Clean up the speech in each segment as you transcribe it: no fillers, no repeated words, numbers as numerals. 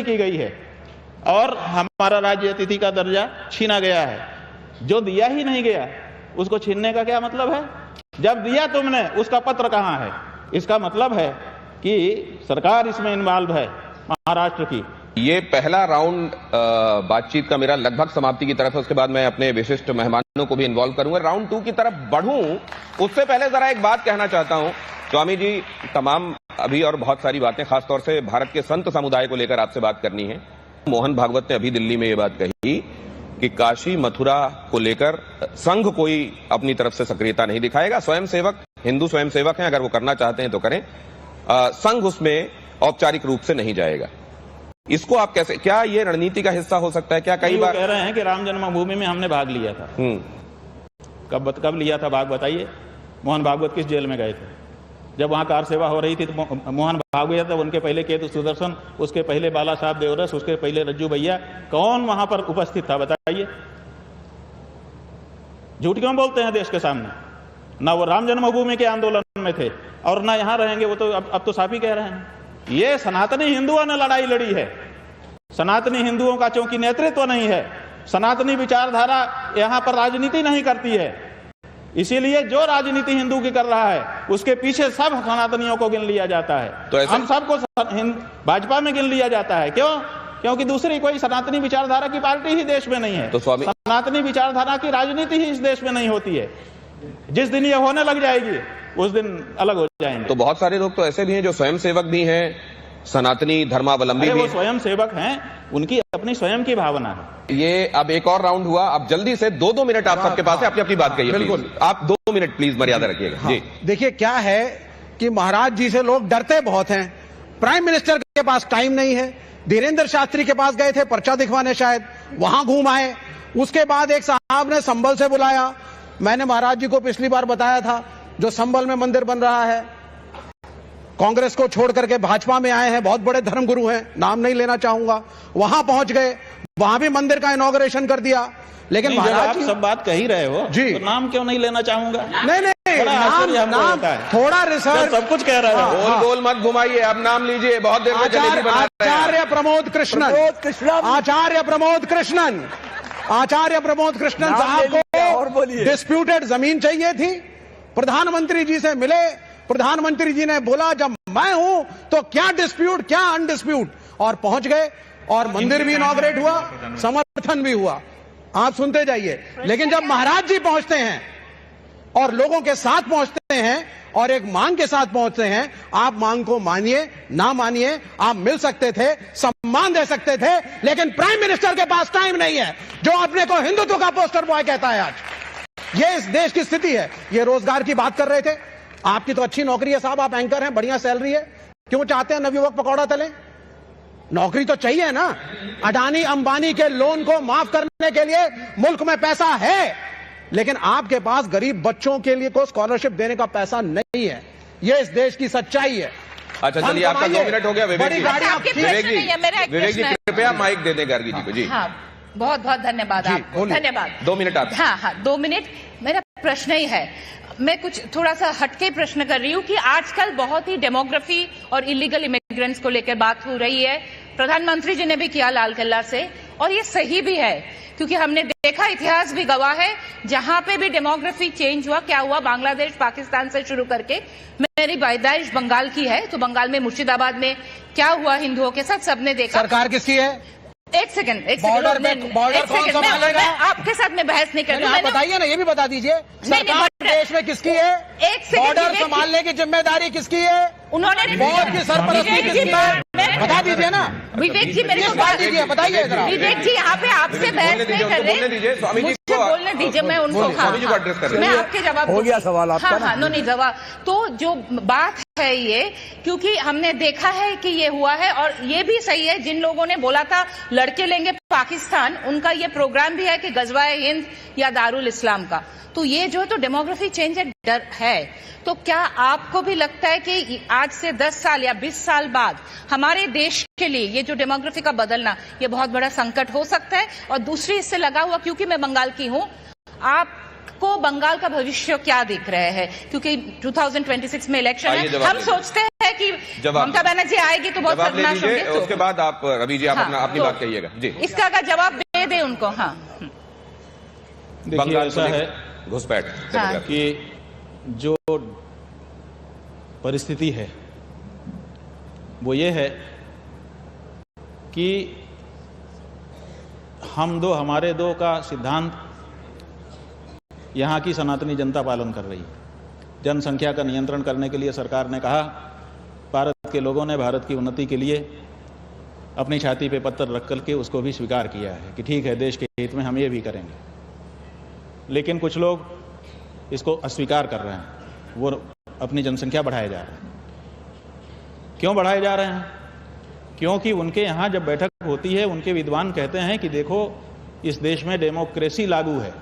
की गई है और हमारा राज्य अतिथि का दर्जा छीना गया है। जो दिया ही नहीं गया उसको छीनने का क्या मतलब है? जब दिया तुमने उसका पत्र कहां है? इसका मतलब है कि सरकार इसमें इन्वॉल्व है महाराष्ट्र की। ये पहला राउंड बातचीत का मेरा लगभग समाप्ति की तरफ है। उसके बाद मैं अपने विशिष्ट मेहमानों को भी इन्वॉल्व करूंगा। राउंड 2 की तरफ बढ़ूं उससे पहले जरा एक बात कहना चाहता हूं। स्वामी जी, तमाम अभी और बहुत सारी बातें खासतौर से भारत के संत समुदाय को लेकर आपसे बात करनी है। मोहन भागवत ने अभी दिल्ली में ये बात कही कि काशी मथुरा को लेकर संघ कोई अपनी तरफ से सक्रियता नहीं दिखाएगा। स्वयंसेवक हिंदू स्वयंसेवक हैं, अगर वो करना चाहते हैं तो करें, संघ उसमें औपचारिक रूप से नहीं जाएगा। इसको आप कैसे, क्या ये रणनीति का हिस्सा हो सकता है? क्या कई बार कह रहे हैं कि राम जन्मभूमि में हमने भाग लिया था। कब लिया था भाग बताइए? मोहन भागवत किस जेल में गए थे? जब वहां कार सेवा हो रही थी तो मोहन भागवत, उनके पहले केतु सुदर्शन, उसके पहले बाला साहब देवरस, उसके पहले रज्जू भैया, कौन वहां पर उपस्थित था बताइए? झूठ क्यों बोलते हैं देश के सामने? ना वो राम जन्मभूमि के आंदोलन में थे और ना यहां रहेंगे। वो तो अब तो साफ ही कह रहे हैं। ये सनातनी हिंदुओं ने लड़ाई लड़ी है। सनातनी हिंदुओं का चूंकि नेतृत्व नहीं है, सनातनी विचारधारा यहां पर राजनीति नहीं करती है, इसीलिए जो राजनीति हिंदू की कर रहा है उसके पीछे सब सनातनियों को गिन लिया जाता है। तो हम सबको भाजपा में गिन लिया जाता है। क्यों? क्योंकि दूसरी कोई सनातनी विचारधारा की पार्टी ही देश में नहीं है। तो स्वामी, सनातनी विचारधारा की राजनीति ही इस देश में नहीं होती है। जिस दिन ये होने लग जाएगी उस दिन अलग हो जाएंगे। तो बहुत सारे लोग तो ऐसे भी हैं जो स्वयंसेवक भी हैं, सनातनी धर्मावलंबी भी। वो स्वयं सेवक हैं, उनकी अपनी स्वयं की भावना है। ये अब एक और राउंड हुआ। अब जल्दी से 2-2 मिनट आप सबके पास है, अपनी अपनी बात कहिए। बिल्कुल, आप 2 मिनट प्लीज मर्यादा रखिएगा। जी देखिए, क्या है कि महाराज जी से लोग डरते बहुत हैं। प्राइम मिनिस्टर के पास टाइम नहीं है। धीरेन्द्र शास्त्री के पास गए थे पर्चा दिखवाने, शायद वहां घूम आए। उसके बाद एक साहब ने संभल से बुलाया। मैंने महाराज जी को पिछली बार बताया था, जो संभल में मंदिर बन रहा है, कांग्रेस को छोड़ करके भाजपा में आए हैं, बहुत बड़े धर्मगुरु हैं, नाम नहीं लेना चाहूंगा। वहां पहुंच गए, वहां भी मंदिर का इनॉग्रेशन कर दिया। लेकिन महाराज आप सब बात कह ही रहे हो जी, तो नाम क्यों नहीं लेना चाहूंगा? नहीं नाम थोड़ा रिसर्च, सब कुछ कह रहे हो। गोल गोल मत घुमाइए, अब नाम लीजिए। बहुत देर में आचार्य प्रमोद कृष्णन, आचार्य प्रमोद कृष्णन, आचार्य प्रमोद कृष्णन साहब को डिस्प्यूटेड जमीन चाहिए थी। प्रधानमंत्री जी से मिले, प्रधानमंत्री जी ने बोला जब मैं हूं तो क्या डिस्प्यूट, क्या अनडिस्प्यूट, और पहुंच गए और मंदिर भी इनॉग्रेट हुआ, समर्थन भी हुआ। आप सुनते जाइए। लेकिन जब महाराज जी पहुंचते हैं और लोगों के साथ पहुंचते हैं और एक मांग के साथ पहुंचते हैं, आप मांग को मानिए ना मानिए, आप मिल सकते थे, सम्मान दे सकते थे, लेकिन प्राइम मिनिस्टर के पास टाइम नहीं है, जो अपने को हिंदुत्व का पोस्टर बॉय कहता है। आज ये इस देश की स्थिति है। ये रोजगार की बात कर रहे थे। आपकी तो अच्छी नौकरी है साहब, आप एंकर हैं, बढ़िया सैलरी है, क्यों चाहते हैं नवयुवक पकौड़ा तले? नौकरी तो चाहिए ना। अडानी अंबानी के लोन को माफ करने के लिए मुल्क में पैसा है, लेकिन आपके पास गरीब बच्चों के लिए को स्कॉलरशिप देने का पैसा नहीं है। ये इस देश की सच्चाई है। अच्छा चलिए, आपका 2 मिनट हो गया। विवेक जी कृपया माइक दे दें गार्गी जी को। जी हाँ, बहुत बहुत धन्यवाद आपको। धन्यवाद। 2 मिनट आप। हाँ 2 मिनट। मेरा प्रश्न ही है, मैं कुछ थोड़ा सा हटके प्रश्न कर रही हूँ कि आजकल बहुत ही डेमोग्राफी और इलीगल इमिग्रेंट्स को लेकर बात हो रही है। प्रधानमंत्री जी ने भी किया लाल किला से, और ये सही भी है, क्योंकि हमने देखा, इतिहास भी गवाह है, जहां पे भी डेमोग्राफी चेंज हुआ, क्या हुआ? बांग्लादेश, पाकिस्तान से शुरू करके, मेरी पैदाइश बंगाल की है, तो बंगाल में मुर्शिदाबाद में क्या हुआ हिंदुओं के साथ, सबने देखा। सरकार किसकी है? एक सेकंड बॉर्डर कौन संभालेगा? आपके साथ में बहस नहीं कर रही। आप बताइए ना, ये भी बता दीजिए, सरकार देश में किसकी है? बॉर्डर संभालने की जिम्मेदारी किसकी है? उन्होंने बोर्ड की सरपरस्ती किसकी है? बता दीजिए ना। विवेक जी मेरे को बात दीजिए, बताइए जरा। विवेक जी यहाँ पे आपसे बहस नहीं कर रहे, मुझे बोलने दीजिए, मैं उनको, मैं आपके जवाब हो गया सवाल आपका। हाँ, नहीं जवाब। तो जो बात है ये, क्योंकि हमने देखा है कि ये हुआ है, और ये भी सही है, जिन लोगों ने बोला था लड़के लेंगे पाकिस्तान, उनका ये प्रोग्राम भी है कि गजवाए हिंद या दारुल इस्लाम का। तो ये जो तो डेमोग्राफी चेंज डर है, तो क्या आपको भी लगता है कि आज से 10 साल या 20 साल बाद हमारे देश के लिए ये जो डेमोग्राफी का बदलना, ये बहुत बड़ा संकट हो सकता है? और दूसरी इससे लगा हुआ, क्योंकि मैं बंगाल की हूं, आप को बंगाल का भविष्य क्या दिख रहे हैं? क्योंकि 2026 में इलेक्शन है, हम सोचते हैं कि ममता बनर्जी आएगी तो बहुत सर्वनाश होंगे। तो उसके बाद आप रवि जी आप अपनी बात कहिएगा जी। इसका अगर जवाब दे दे उनको। हाँ, देखिए ऐसा है घुसपैठ कि जो परिस्थिति है वो ये है कि हमारे दो का सिद्धांत यहाँ की सनातनी जनता पालन कर रही है। जनसंख्या का नियंत्रण करने के लिए सरकार ने कहा, भारत के लोगों ने भारत की उन्नति के लिए अपनी छाती पे पत्थर रख करके उसको भी स्वीकार किया है कि ठीक है, देश के हित में हम ये भी करेंगे। लेकिन कुछ लोग इसको अस्वीकार कर रहे हैं, वो अपनी जनसंख्या बढ़ाए जा रहे हैं। क्यों बढ़ाए जा रहे हैं? क्योंकि उनके यहाँ जब बैठक होती है, उनके विद्वान कहते हैं कि देखो, इस देश में डेमोक्रेसी लागू है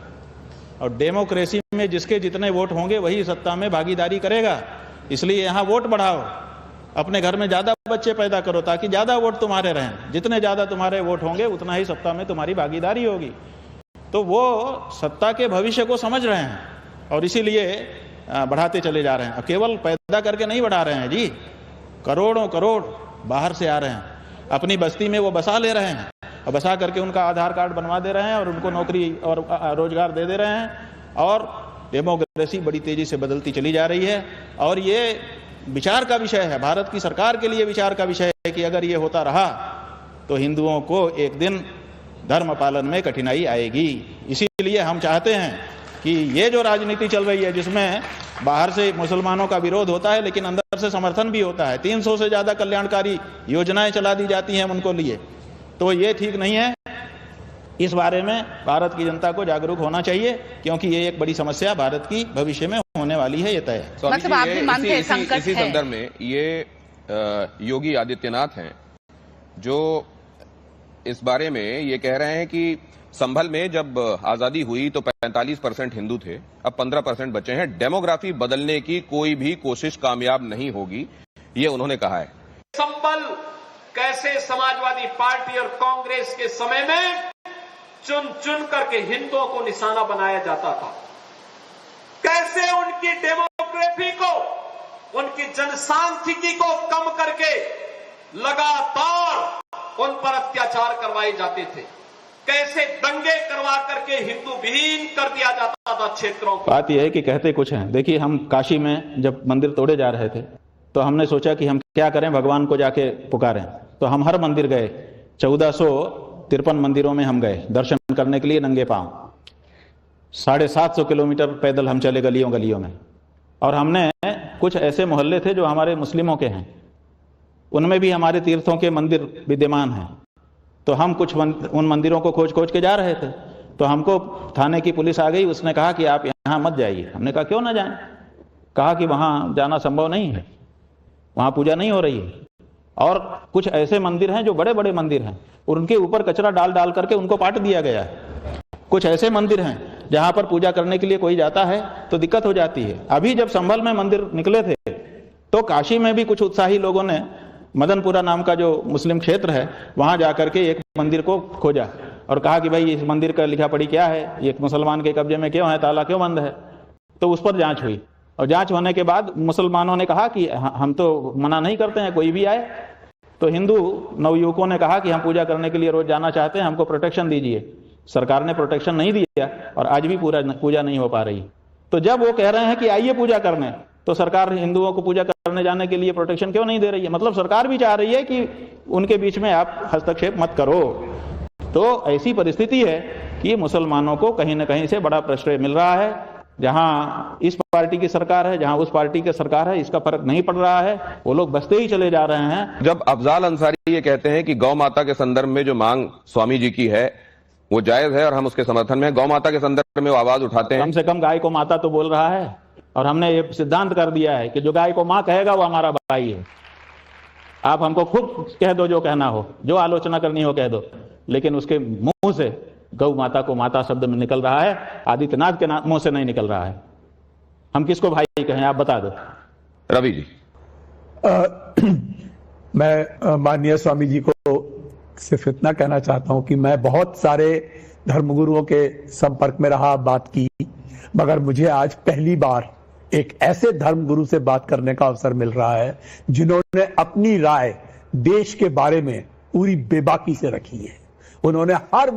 और डेमोक्रेसी में जिसके जितने वोट होंगे वही सत्ता में भागीदारी करेगा। इसलिए यहाँ वोट बढ़ाओ, अपने घर में ज्यादा बच्चे पैदा करो ताकि ज्यादा वोट तुम्हारे रहें। जितने ज्यादा तुम्हारे वोट होंगे उतना ही सत्ता में तुम्हारी भागीदारी होगी। तो वो सत्ता के भविष्य को समझ रहे हैं और इसीलिए बढ़ाते चले जा रहे हैं। केवल पैदा करके नहीं बढ़ा रहे हैं जी, करोड़ों करोड़ बाहर से आ रहे हैं, अपनी बस्ती में वो बसा ले रहे हैं और बसा करके उनका आधार कार्ड बनवा दे रहे हैं और उनको नौकरी और रोजगार दे दे रहे हैं। और डेमोक्रेसी बड़ी तेजी से बदलती चली जा रही है और ये विचार का विषय है, भारत की सरकार के लिए विचार का विषय है कि अगर ये होता रहा तो हिंदुओं को एक दिन धर्म पालन में कठिनाई आएगी। इसीलिए हम चाहते हैं कि ये जो राजनीति चल रही है, जिसमें बाहर से मुसलमानों का विरोध होता है लेकिन अंदर से समर्थन भी होता है, 300 से ज्यादा कल्याणकारी योजनाएं चला दी जाती हैं उनको लिए, तो ये ठीक नहीं है। इस बारे में भारत की जनता को जागरूक होना चाहिए क्योंकि ये एक बड़ी समस्या भारत की भविष्य में होने वाली है, ये तय है। मतलब आप भी मानते हैं संकट है। इसी संदर्भ में ये योगी आदित्यनाथ हैं जो इस बारे में ये कह रहे हैं कि संभल में जब आजादी हुई तो 45% हिंदू थे, अब 15% बचे हैं। डेमोग्राफी बदलने की कोई भी कोशिश कामयाब नहीं होगी, ये उन्होंने कहा है। संभल कैसे समाजवादी पार्टी और कांग्रेस के समय में चुन चुन करके हिंदुओं को निशाना बनाया जाता था, कैसे उनकी डेमोग्राफी को, उनकी जनसांख्यिकी को कम करके लगातार उन पर अत्याचार करवाए जाते थे, कैसे दंगे करवा करके हिंदू विहीन कर दिया जाता था क्षेत्रों को। बात यह है कि कहते कुछ हैं। देखिए, हम काशी में जब मंदिर तोड़े जा रहे थे तो हमने सोचा कि हम क्या करें, भगवान को जाके पुकारें। तो हम हर मंदिर गए, 1453 मंदिरों में हम गए दर्शन करने के लिए नंगे पांव। 750 किलोमीटर पैदल हम चले गलियों गलियों में। और हमने कुछ ऐसे मोहल्ले थे जो हमारे मुस्लिमों के हैं, उनमें भी हमारे तीर्थों के मंदिर विद्यमान हैं। तो हम कुछ उन मंदिरों को खोज खोज के जा रहे थे तो हमको थाने की पुलिस आ गई, उसने कहा कि आप यहाँ मत जाइए। हमने कहा क्यों ना जाएं? कहा कि वहाँ जाना संभव नहीं है, वहाँ पूजा नहीं हो रही है। और कुछ ऐसे मंदिर हैं जो बड़े बड़े मंदिर हैं और उनके ऊपर कचरा डाल डाल करके उनको पाट दिया गया है। कुछ ऐसे मंदिर हैं जहाँ पर पूजा करने के लिए कोई जाता है तो दिक्कत हो जाती है। अभी जब संभल में मंदिर निकले थे तो काशी में भी कुछ उत्साही लोगों ने मदनपुरा नाम का जो मुस्लिम क्षेत्र है वहां जाकर के एक मंदिर को खोजा और कहा कि भाई इस मंदिर का लिखा पढ़ी क्या है, ये मुसलमान के कब्जे में क्यों है, ताला क्यों बंद है। तो उस पर जांच हुई और जांच होने के बाद मुसलमानों ने कहा कि हम तो मना नहीं करते हैं, कोई भी आए। तो हिंदू नवयुवकों ने कहा कि हम पूजा करने के लिए रोज जाना चाहते हैं, हमको प्रोटेक्शन दीजिए। सरकार ने प्रोटेक्शन नहीं दिया और आज भी पूजा नहीं हो पा रही। तो जब वो कह रहे हैं कि आइए पूजा करने, तो सरकार हिंदुओं को पूजा करने जाने के लिए प्रोटेक्शन क्यों नहीं दे रही है? मतलब सरकार भी चाह रही है कि उनके बीच में आप हस्तक्षेप मत करो। तो ऐसी परिस्थिति है कि मुसलमानों को कहीं ना कहीं से बड़ा प्रश्रय मिल रहा है। जहां इस पार्टी की सरकार है, जहां उस पार्टी की सरकार है, इसका फर्क नहीं पड़ रहा है, वो लोग बसते ही चले जा रहे हैं। जब अफजाल अंसारी ये कहते हैं कि गौ माता के संदर्भ में जो मांग स्वामी जी की है वो जायज है और हम उसके समर्थन में, गौ माता के संदर्भ में वो आवाज उठाते हैं। कम से कम गाय को माता तो बोल रहा है और हमने ये सिद्धांत कर दिया है कि जो गाय को मां कहेगा वो हमारा भाई है। आप हमको खूब कह दो, जो कहना हो, जो आलोचना करनी हो कह दो, लेकिन उसके मुंह से गौ माता को माता शब्द में निकल रहा है, आदित्यनाथ के मुंह से नहीं निकल रहा है। हम किसको भाई कहें, आप बता दो। रवि जी, मैं माननीय स्वामी जी को सिर्फ इतना कहना चाहता हूं कि मैं बहुत सारे धर्मगुरुओं के संपर्क में रहा, बात की, मगर मुझे आज पहली बार एक ऐसे धर्मगुरु से बात करने का अवसर मिल रहा है जिन्होंने अपनी राय देश के बारे में पूरी बेबाकी से रखी है। उन्होंने हर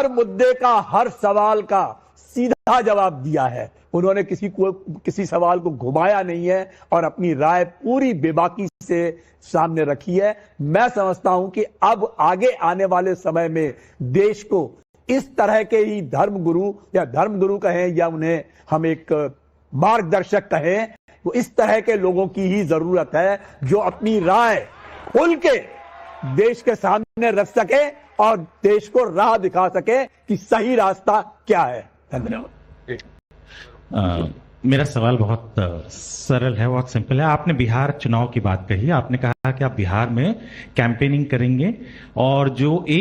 मुद्दे का हर सवाल का सीधा जवाब दिया है। उन्होंने किसी सवाल को घुमाया नहीं है और अपनी राय पूरी बेबाकी से सामने रखी है। मैं समझता हूं कि अब आगे आने वाले समय में देश को इस तरह के ही धर्मगुरु कहें या उन्हें हम एक मार्गदर्शक कहें, तो इस तरह के लोगों की ही जरूरत है जो अपनी राय खुल के देश के सामने रख सके और देश को राह दिखा सके कि सही रास्ता क्या है। धन्यवाद। मेरा सवाल बहुत सरल है, बहुत सिंपल है। आपने बिहार चुनाव की बात कही, आपने कहा कि आप बिहार में कैंपेनिंग करेंगे और जो एक